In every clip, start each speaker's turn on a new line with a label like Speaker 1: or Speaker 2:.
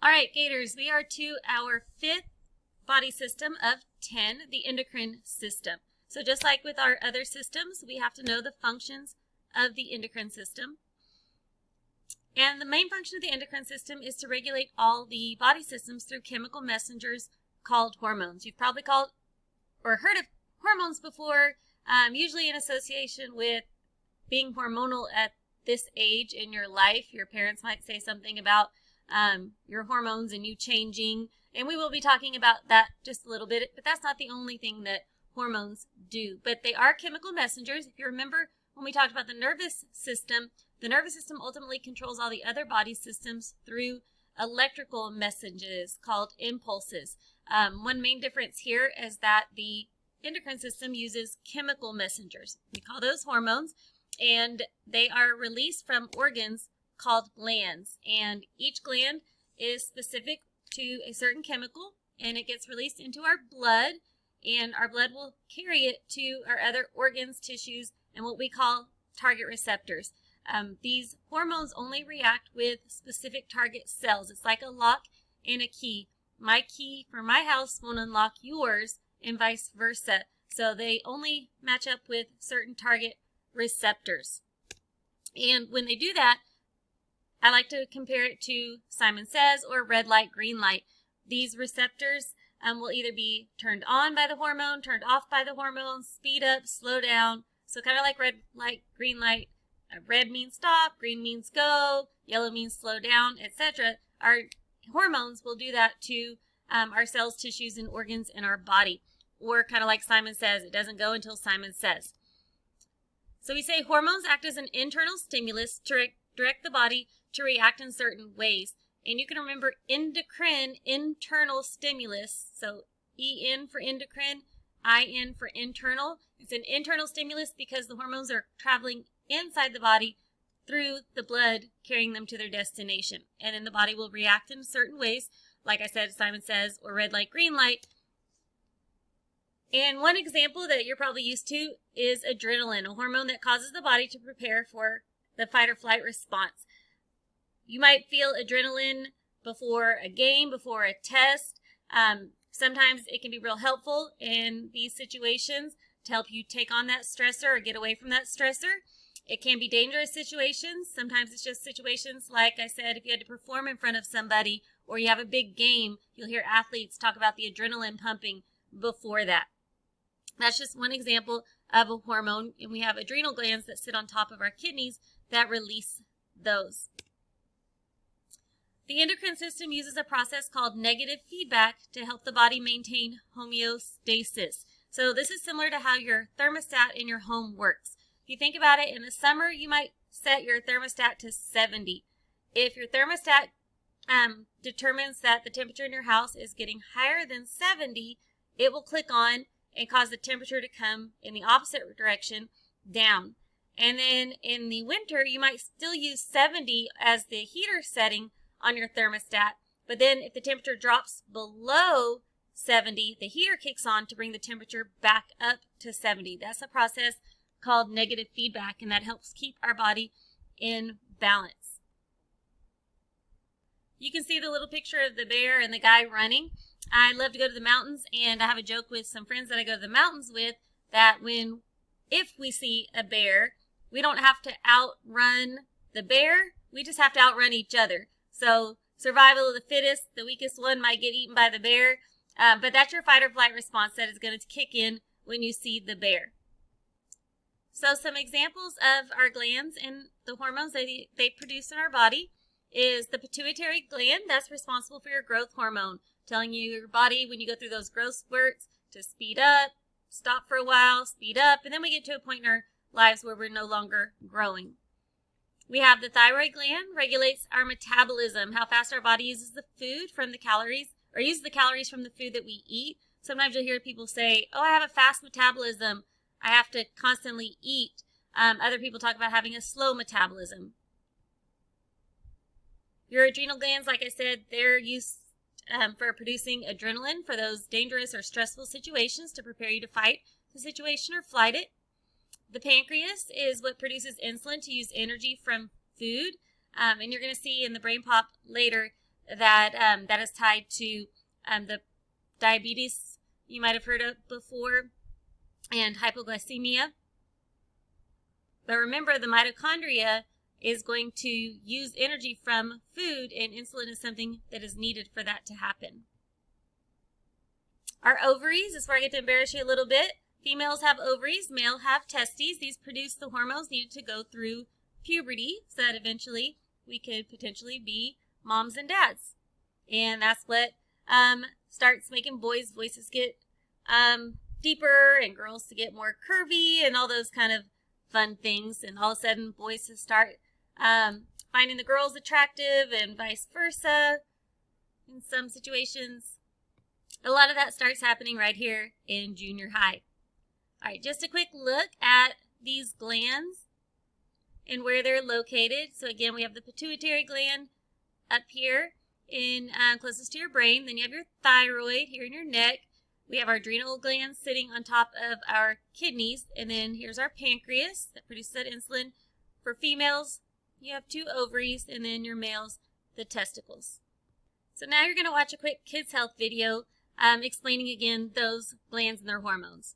Speaker 1: All right, Gators, we are to our fifth body system of 10, the endocrine system. So just like with our other systems, we have to know the functions of the endocrine system. And the main function of the endocrine system is to regulate all the body systems through chemical messengers called hormones. You've probably called or heard of hormones before, usually in association with being hormonal at this age in your life. Your parents might say something about your hormones and you changing, and we will be talking about that just a little bit, but that's not the only thing that hormones do. But they are chemical messengers. If you remember when we talked about the nervous system ultimately controls all the other body systems through electrical messages called impulses. One main difference here is that the endocrine system uses chemical messengers. We call those hormones, and they are released from organs called glands, and each gland is specific to a certain chemical, and it gets released into our blood, and our blood will carry it to our other organs, tissues, and what we call target receptors. These hormones only react with specific target cells. It's like a lock and a key. My key for my house won't unlock yours, and vice versa. So they only match up with certain target receptors. And when they do that, I like to compare it to Simon Says or red light, green light. These receptors will either be turned on by the hormone, turned off by the hormone, speed up, slow down. So kind of like red light, green light. Red means stop, green means go, yellow means slow down, etc. Our hormones will do that to our cells, tissues, and organs in our body. Or kind of like Simon Says, it doesn't go until Simon says. So we say hormones act as an internal stimulus to direct the body to react in certain ways. And you can remember endocrine, internal stimulus. So EN for endocrine, IN for internal. It's an internal stimulus because the hormones are traveling inside the body through the blood, carrying them to their destination. And then the body will react in certain ways, like I said, Simon Says, or red light, green light. And one example that you're probably used to is adrenaline, a hormone that causes the body to prepare for the fight or flight response. You might feel adrenaline before a game, before a test. Sometimes it can be real helpful in these situations to help you take on that stressor or get away from that stressor. It can be dangerous situations. Sometimes it's just situations like I said, if you had to perform in front of somebody or you have a big game, you'll hear athletes talk about the adrenaline pumping before that. That's just one example of a hormone, and we have adrenal glands that sit on top of our kidneys that release those. The endocrine system uses a process called negative feedback to help the body maintain homeostasis. So this is similar to how your thermostat in your home works. If you think about it, in the summer, you might set your thermostat to 70. If your thermostat determines that the temperature in your house is getting higher than 70, it will click on and cause the temperature to come in the opposite direction, down. And then in the winter, you might still use 70 as the heater setting on your thermostat, but then if the temperature drops below 70, the heater kicks on to bring the temperature back up to 70. That's a process called negative feedback, and that helps keep our body in balance. You can see the little picture of the bear and the guy running. I love to go to the mountains, and I have a joke with some friends that I go to the mountains with that if we see a bear, we don't have to outrun the bear, we just have to outrun each other. So survival of the fittest, the weakest one might get eaten by the bear, but that's your fight or flight response that is going to kick in when you see the bear. So some examples of our glands and the hormones they produce in our body is the pituitary gland. That's responsible for your growth hormone, telling you your body when you go through those growth spurts to speed up, stop for a while, speed up, and then we get to a point in our lives where we're no longer growing. We have the thyroid gland, regulates our metabolism, how fast our body uses the food from the calories, or uses the calories from the food that we eat. Sometimes you'll hear people say, oh, I have a fast metabolism, I have to constantly eat. Other people talk about having a slow metabolism. Your adrenal glands, like I said, they're used for producing adrenaline for those dangerous or stressful situations to prepare you to fight the situation or flight it. The pancreas is what produces insulin to use energy from food. And you're going to see in the brain pop later that is tied to the diabetes you might have heard of before and hypoglycemia. But remember, the mitochondria is going to use energy from food, and insulin is something that is needed for that to happen. Our ovaries is where I get to embarrass you a little bit. Females have ovaries, male have testes. These produce the hormones needed to go through puberty so that eventually we could potentially be moms and dads. And that's what starts making boys' voices get deeper and girls to get more curvy and all those kind of fun things. And all of a sudden boys start finding the girls attractive and vice versa in some situations. A lot of that starts happening right here in junior high. All right, just a quick look at these glands and where they're located. So again, we have the pituitary gland up here in closest to your brain. Then you have your thyroid here in your neck. We have our adrenal glands sitting on top of our kidneys. And then here's our pancreas that produces that insulin. For females, you have 2 ovaries, and then your males, the testicles. So now you're going to watch a quick kids health video explaining again those glands and their hormones.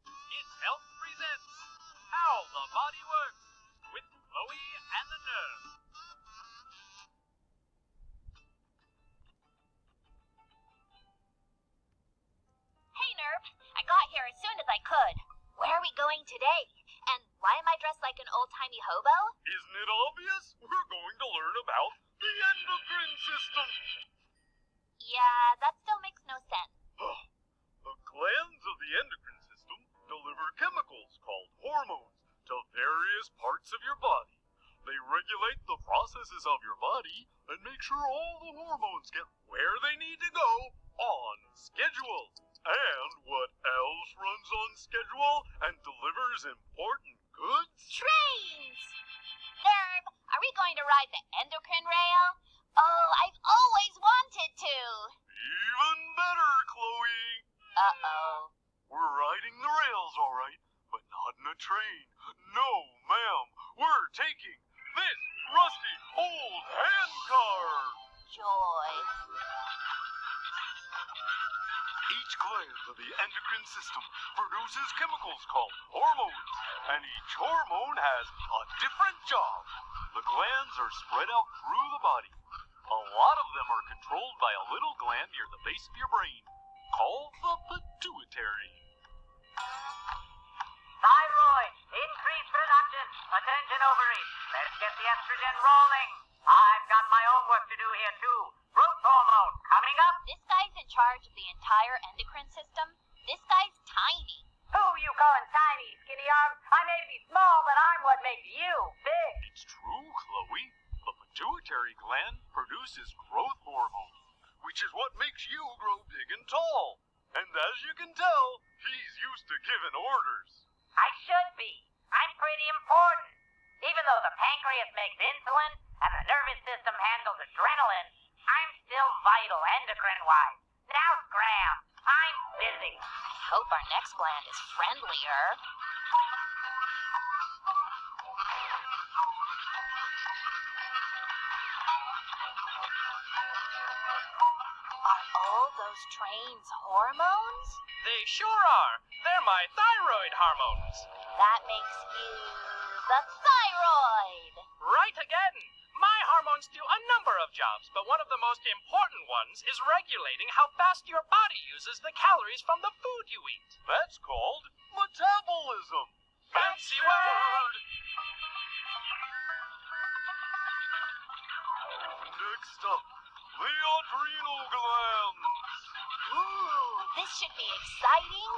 Speaker 2: Kids Health presents How the Body Works with Chloe and the Nerve.
Speaker 3: Hey, Nerve. I got here as soon as I could. Where are we going today? And why am I dressed like an old-timey hobo?
Speaker 2: Isn't it obvious? We're going to learn about the endocrine system.
Speaker 3: Yeah, that still makes no sense.
Speaker 2: The glands of the endocrine system deliver chemicals called hormones to various parts of your body. They regulate the processes of your body and make sure all the hormones get where they need to go on schedule. And what else runs on schedule and delivers important goods?
Speaker 3: Trains! Nerve, are we going to ride the endocrine rail? Oh, I've always wanted to.
Speaker 2: Even better, Chloe.
Speaker 3: Uh-oh.
Speaker 2: We're riding the rails, all right, but not in a train. No, ma'am. We're taking this rusty old handcar.
Speaker 3: Joy.
Speaker 2: Each gland of the endocrine system produces chemicals called hormones, and each hormone has a different job. The glands are spread out through the body. A lot of them are controlled by a little gland near the base of your brain, called the pituitary.
Speaker 4: Thyroid, increase production. Attention ovaries, let's get the estrogen rolling. I've got my own work to do here too. Growth hormone, coming up.
Speaker 3: This guy's in charge of the entire endocrine system. This guy's tiny.
Speaker 4: Who you calling tiny, skinny arms? I may be small, but I'm what makes you big.
Speaker 2: It's true, Chloe. The pituitary gland produces growth hormone, which is what makes you grow big and tall. And as you can tell, he's used to giving orders.
Speaker 4: I should be. I'm pretty important. Even though the pancreas makes insulin and the nervous system handles adrenaline, I'm still vital endocrine-wise. Now scram. I'm busy.
Speaker 3: Hope our next gland is friendlier. Are all those trains hormones?
Speaker 5: They sure are. They're my thyroid hormones.
Speaker 3: That makes you the thyroid.
Speaker 5: Right again. My hormones do a number of jobs, but one of the most important ones is regulating how fast your body uses the calories from the food you eat.
Speaker 2: That's called metabolism.
Speaker 5: Fancy word!
Speaker 2: Next up, the adrenal glands.
Speaker 3: Ooh, this should be exciting.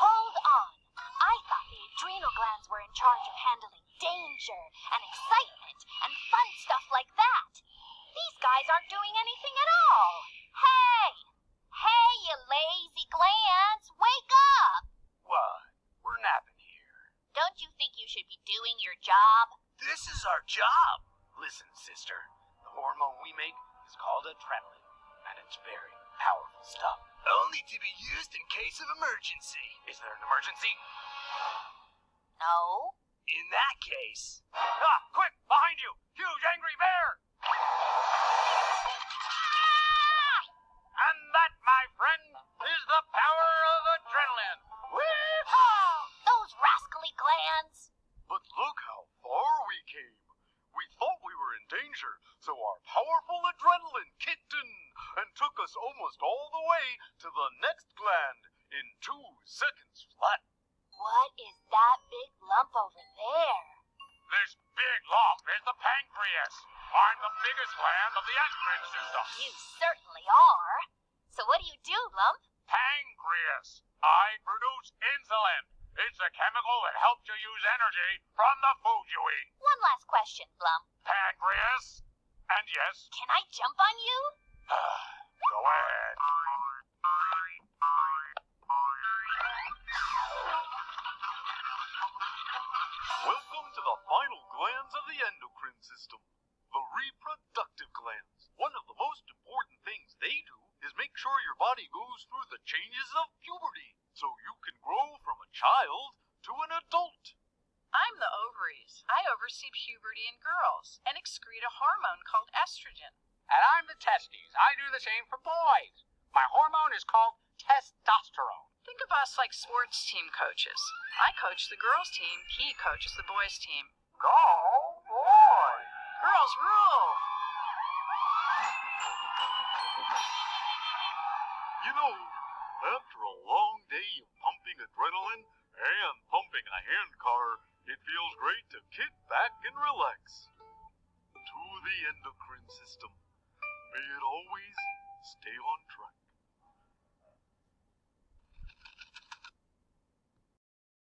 Speaker 3: Hold on. I thought the adrenal glands were in charge of handling danger and excitement and fun stuff like that. These guys aren't doing anything at all. Hey! Hey, you lazy glands! Wake up!
Speaker 2: What? We're napping here.
Speaker 3: Don't you think you should be doing your job?
Speaker 6: This is our job. Listen, sister, the hormone we make is called adrenaline, and it's very powerful stuff. Only to be used in case of emergency. Is there an emergency?
Speaker 3: No.
Speaker 6: In that case...
Speaker 2: Ah, quick, behind you! Huge angry bear!
Speaker 5: And that, my friend, is the power of adrenaline. Wee-haw!
Speaker 3: Those rascally glands!
Speaker 2: But look how far we came. We thought we were in danger, so our powerful adrenaline kicked in and took us almost all the way to the next gland in 2 seconds flat.
Speaker 3: What is that big lump over there?
Speaker 5: This big lump is the pancreas. I'm the biggest gland of the endocrine system.
Speaker 3: You certainly are. So what do you do, Lump?
Speaker 5: Pancreas. I produce insulin. It's a chemical that helps you use energy from the food you eat.
Speaker 3: One last question, Lump.
Speaker 5: Pancreas? And yes,
Speaker 3: Can I jump on you?
Speaker 5: go ahead.
Speaker 2: Welcome to the final glands of the endocrine system, the reproductive glands. One of the most important things they do is make sure your body goes through the changes of puberty, so you can grow from a child to an adult.
Speaker 7: I'm the ovaries. I oversee puberty in girls and excrete a hormone called estrogen.
Speaker 5: And I'm the testes. I do the same for boys. My hormone is called testosterone.
Speaker 7: Think of us like sports team coaches. I coach the girls' team, he coaches the boys' team.
Speaker 5: Go, boy!
Speaker 7: Girls rule!
Speaker 2: You know, after a long day of pumping adrenaline and pumping a handcar, it feels great to kick back and relax. To the endocrine system, may it always stay on track.